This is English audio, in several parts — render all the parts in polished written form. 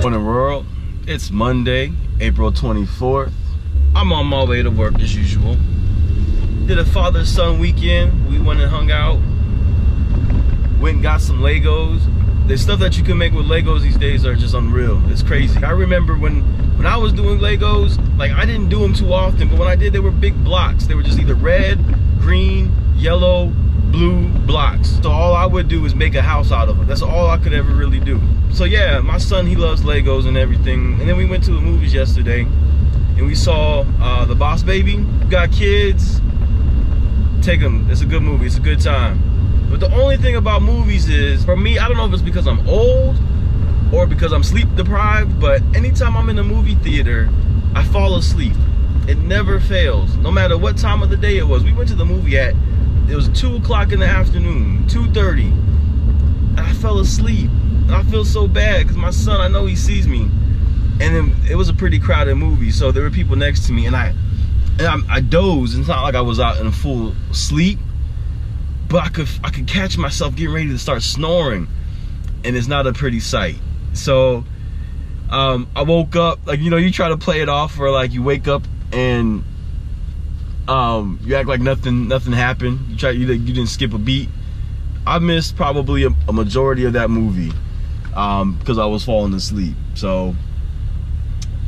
Morning world, it's Monday, April 24th. I'm on my way to work as usual. Did a father-son weekend. We went and hung out. Went and got some Legos. The stuff that you can make with Legos these days are just unreal. It's crazy. I remember when I was doing Legos, like I didn't do them too often, but when I did, they were big blocks. They were just either red, green, yellow, blue blocks. So all I would do is make a house out of them. That's all I could ever really do. So yeah, my son, he loves Legos and everything. And then we went to the movies yesterday and we saw The Boss Baby. Got kids, take them. It's a good movie, it's a good time. But the only thing about movies is, for me, I don't know if it's because I'm old or because I'm sleep deprived, but anytime I'm in a movie theater, I fall asleep. It never fails, no matter what time of the day it was. We went to the movie at, it was 2 o'clock in the afternoon, 2:30, and I fell asleep. And I feel so bad because my son, I know he sees me. And then it was a pretty crowded movie, so there were people next to me, and I dozed. It's not like I was out in full sleep, but I could catch myself getting ready to start snoring, and it's not a pretty sight. So I woke up, like, you know, you try to play it off, or like you wake up and you act like nothing happened. You didn't skip a beat. I missed probably a majority of that movie because I was falling asleep. So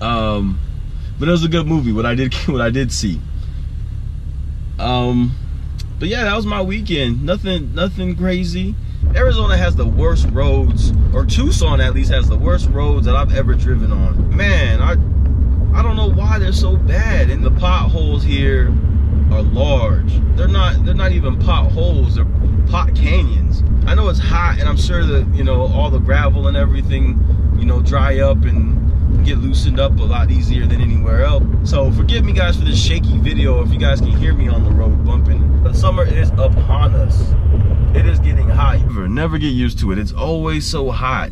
but it was a good movie, what I did see. But yeah, that was my weekend. Nothing crazy. Arizona has the worst roads, or Tucson at least has the worst roads that I've ever driven on. Man, I don't know why they're so bad. And the potholes here are large. They're not even potholes, they're pot canyons. I know it's hot, and I'm sure that, you know, all the gravel and everything, you know, dry up and get loosened up a lot easier than anywhere else. So forgive me guys for this shaky video if you guys can hear me on the road bumping. The summer is upon us. It is getting hot. Never get used to it. It's always so hot,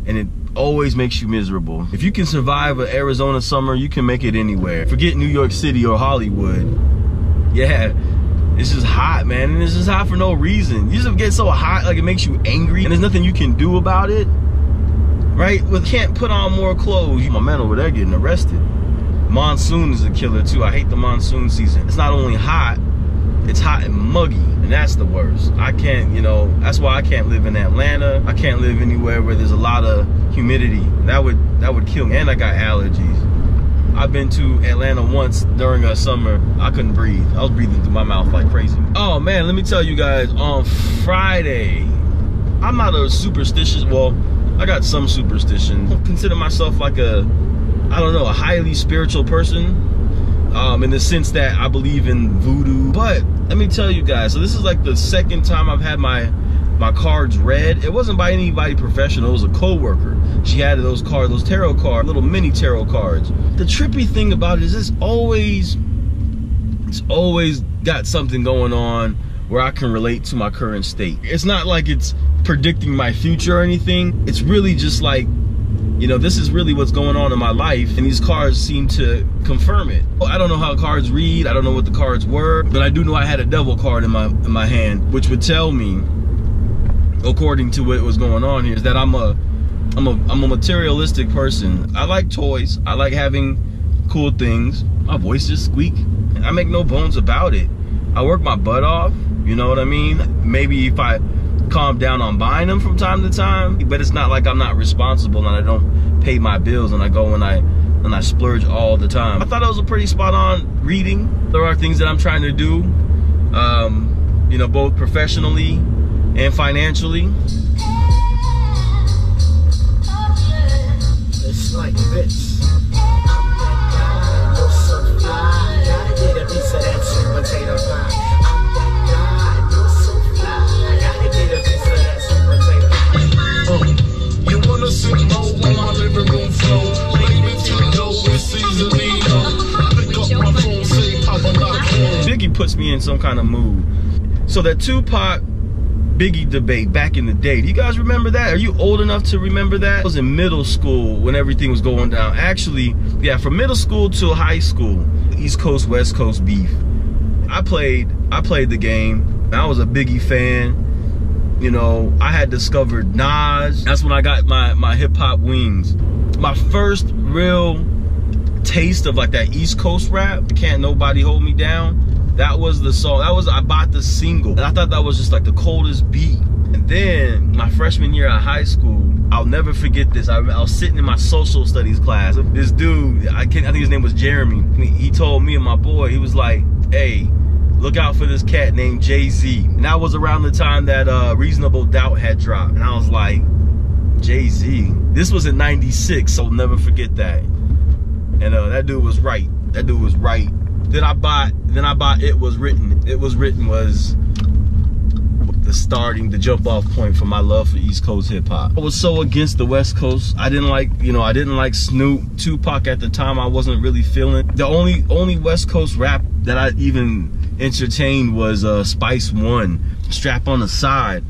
and it always makes you miserable. If you can survive an Arizona summer, you can make it anywhere. Forget New York City or Hollywood. Yeah, it's just hot, man, and it's just hot for no reason. You just get so hot, like it makes you angry, and there's nothing you can do about it, right? Well, can't put on more clothes. My man over there getting arrested. Monsoon is a killer too. I hate the monsoon season. It's not only hot, it's hot and muggy, and that's the worst. I can't, you know, that's why I can't live in Atlanta. I can't live anywhere where there's a lot of humidity. That would kill me, and I got allergies. I've been to Atlanta once during a summer. I couldn't breathe. I was breathing through my mouth like crazy. Oh man, let me tell you guys, on Friday, I'm not a superstitious, well, I got some superstition. I consider myself like a highly spiritual person, in the sense that I believe in voodoo. But let me tell you guys, so this is like the second time I've had my cards read. It wasn't by anybody professional, it was a co-worker. She had those cards, those tarot cards, little mini tarot cards. The trippy thing about it is it's always got something going on where I can relate to my current state. It's not like it's predicting my future or anything. It's really just like, you know, this is really what's going on in my life, and these cards seem to confirm it. I don't know how cards read, I don't know what the cards were, but I do know I had a devil card in my hand, which would tell me, according to what was going on here, is that I'm a materialistic person. I like toys, I like having cool things. My voice just squeak. I make no bones about it. I work my butt off, you know what I mean? Maybe if I calm down on buying them from time to time, but it's not like I'm not responsible and I don't pay my bills and I go and I splurge all the time. I thought it was a pretty spot on reading. There are things that I'm trying to do, you know, both professionally and financially. It's like this. You're so fly. Gotta get a piece of that sweet potato pie. I'm that guy. You're so fly. Gotta get a piece of that sweet potato pie. You wanna see more on my living room floor? Leave it to go with seasoning. Pick up my phone, say Papa not home. Biggie puts me in some kind of mood. So that Tupac Biggie debate back in the day, do you guys remember that? Are you old enough to remember that? I was in middle school when everything was going down. Actually, yeah, from middle school to high school, East Coast, West Coast beef. I played the game. I was a Biggie fan. you know, I had discovered Nas. That's when I got my hip hop wings. My first real taste of like that East Coast rap, Can't Nobody Hold Me Down, that was the song. I bought the single, and I thought that was just like the coldest beat. And then my freshman year at high school, I'll never forget this. I was sitting in my social studies class. This dude, I think his name was Jeremy. He told me and my boy, he was like, hey, look out for this cat named Jay-Z. And that was around the time that Reasonable Doubt had dropped. And I was like, Jay-Z? This was in '96, so never forget that. And that dude was right. That dude was right. Then I bought It Was Written. It Was Written was the jump off point for my love for East Coast hip hop. I was so against the West Coast. I didn't like Snoop, Tupac at the time. I wasn't really feeling. The only West Coast rap that I even entertained was Spice One, Strap on the Side.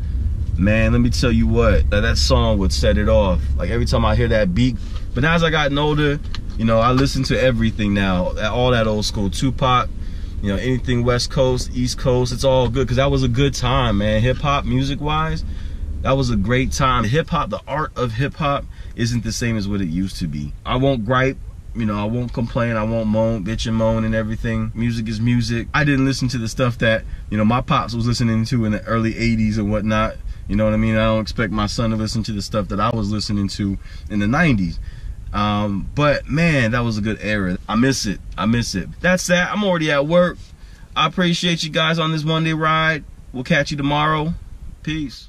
Man, let me tell you what, that song would set it off. Like every time I hear that beat. But now as I gotten older, you know, I listen to everything now, all that old school Tupac. You know, anything West Coast, East Coast, it's all good, because that was a good time, man. Hip-hop, music-wise, that was a great time. Hip-hop, the art of hip-hop isn't the same as what it used to be. I won't gripe, you know, I won't complain, I won't moan, bitch and moan and everything. Music is music. I didn't listen to the stuff that, you know, my pops was listening to in the early 80s and whatnot. You know what I mean? I don't expect my son to listen to the stuff that I was listening to in the 90s. But man, that was a good era. I miss it. I miss it. That's that. I'm already at work. I appreciate you guys on this Monday ride. We'll catch you tomorrow. Peace.